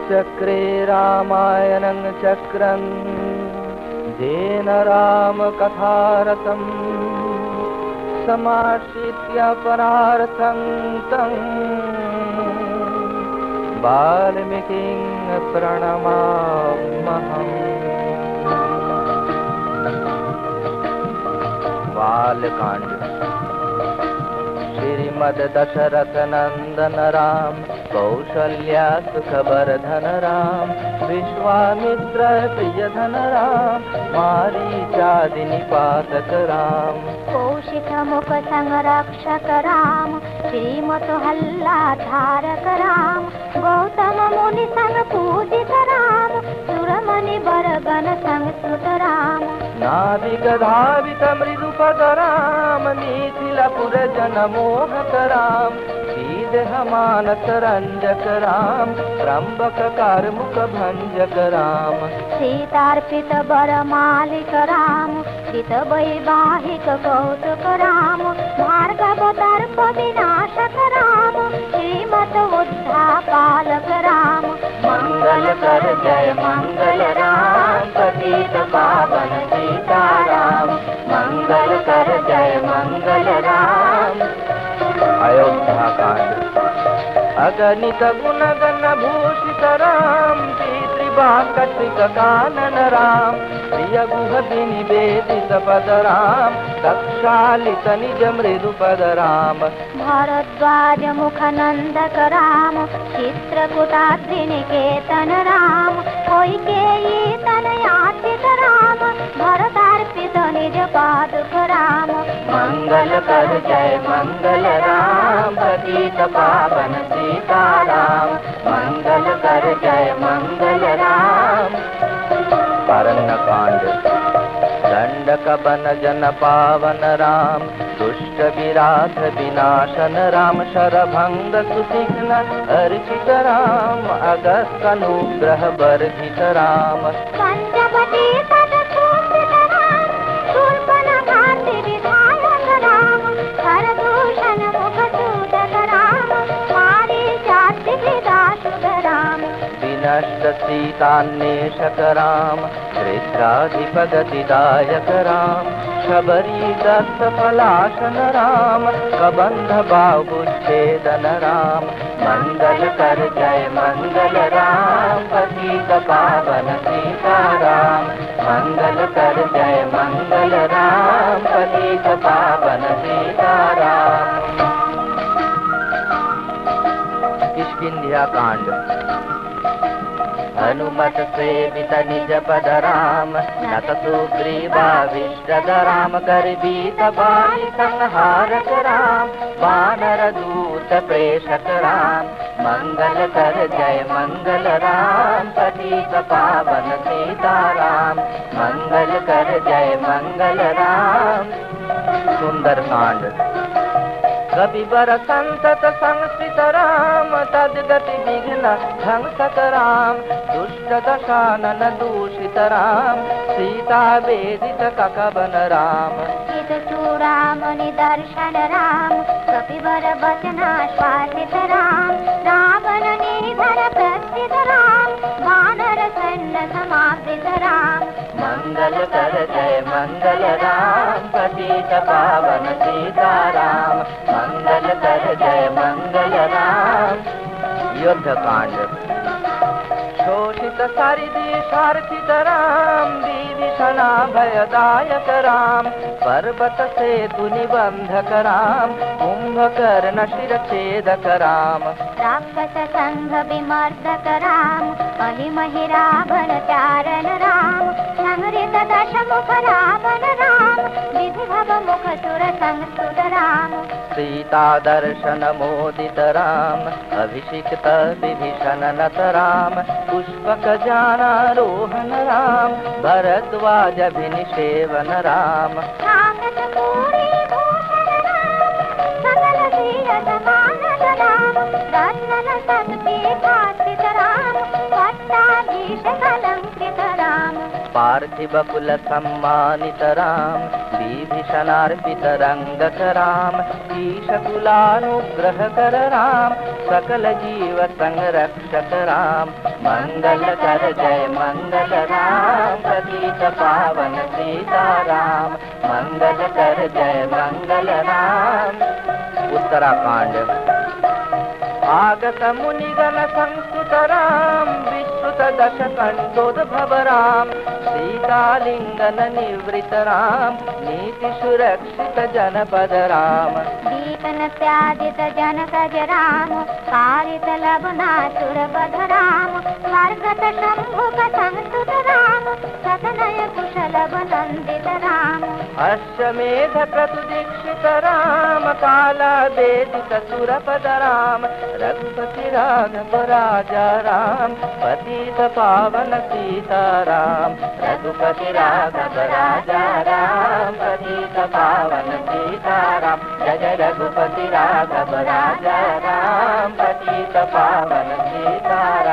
चक्रे रामायणं चक्रं जेन रामकथारतं समाश्रित्य परार्थं तं वाल्मीकिं प्रणमाम्यहम्। बालकांड। श्रीमद दशरथ नंदन राम कौशल्या सुखवर्धन राम विश्वामित्र प्रियधन राम मारीचादि निपातक राम कौशिक मुख संरक्षक राम श्रीमत हल्ला धारक राम गौतम मुनि संग पूजित राम सुरमणि बरगण संग सुत राम नाविक धावित मृदुपद राम मिथिलपुर जन मोहक राम सीदेह मानस रंजक राम त्र्यंबक कारमुक भंजक राम सीतार्पित बर मालिक राम चित वैवाहिक कौतुक राम भार्गव दर्प विनाशक राम श्रीमत उद्धापालक राम मंगल कर जय मंगल राम पतित पावन सीताराम मंगल कर जय मंगल राम। अयोध्या कांड। अगणित गुण गण भूषित राम पितृवाकटिक कानन राम प्रिय गुह निवेदित पद राम तक्षालित निज मृदुपद राम भारद्वाज मुख नंदक राम चित्रकूटाद्रि निकेतन राम कैकेयी तनयाचित राम भरतार्पित निज पादुक राम मंगल कर जय मंगल राम पतित पावन सीताराम मंगल कर जय मंगल राम। अरण्यकांड। दंडक बन जन पावन राम दुष्ट विराध विनाशन राम शरभंग सुसिघ्न अर्चित राम अगस्त अनुग्रह वर्धित राम पंचवटी तट पूजित राम शूर्पणखाति विधायक राम खरदूषण मुख सूदक राम मारीचादि विदाशुद राम विनष्ट सीतान्वेषक राम हृद्राधिपगतिदायक राम शबरी दत्त पलाशन राम कबंध बाहुच्छेदन राम मंगल कर जय मंगल राम पतित पावन सीताराम मंगल कर जय मंगल राम पतित पावन सीताराम। किष्किंध्या कांड। हनुमत सेवित निज पद राम नत सुग्रीवाभिष्टद राम गर्वीत बाली संहारक राम वानर दूत प्रेषक राम मंगल कर जय मंगल राम पतित पावन सीताराम मंगल कर जय मंगल राम। सुंदर कांड। कपिवर संतत संस्थित राम तद्गति विघ्न ध्वंसक राम दुष्ट दशानन दूषित राम सीता वेदित ककवन राम चित चूड़ामणि दर्शन राम कपिवर वचनाश्वासित राम रावण निधन प्रस्थित राम वानर सैन्य समावृत राम मंगल कर जय मंगल राम पतित पावन सीताराम मंगल कर जय मंगल राम। युद्ध कांड। शोषित सरिदी सार्थित राम विभीषणा भयदायक राम पर्वत सेतु निबंधक राम कुंभकर्ण शिरच्छेदक राम राक्षस संघ विमर्दक राम महिमहि रावण चारण राम संहृत दशमुख रावण राम विधिभव मुख सुर संस्तुत राम सीता दर्शन मोदित राम अभिषिक्त विभीषण नत राम पुष्पक जानारोहण राम भरद्वाज अभिनिषेवन राम सकल तीरथ मानस राम रत्न सत्पीठास्थित राम पट्टाधीश कलंकित राम पार्थिव कुल सम्मानित राम विभीषणार्पित रंगक राम ईश कुलानुग्रह कर राम सकल जीव संरक्षक राम। मंगल कर जय मंगल राम, पतित पावन सीताराम। मंगल कर जय मंगल राम। उत्तराखंड। आगत मुनिगण संस्तुत राम, विश्रुत दश कंठोद्भव राम। सीतालिंगन निवृत राम, नीति सुरक्षित जनपद राम। दीपन त्याजित जनकज राम, कारित लबनासुर बध राम। स्वर्गत शंभुक संस्तुत राम, सतनय कुशल नंदित राम। अश्वमेध क्रतुदीक्षित राम, काला वेदित सुरपद राम। रघुपति राघव राजा राम, पतित पावन सीताराम। रघुपति राघव राजा राम, पतित पावन सीताराम। जय जय रघुपति राघव राजा राम, पतित पावन सीताराम।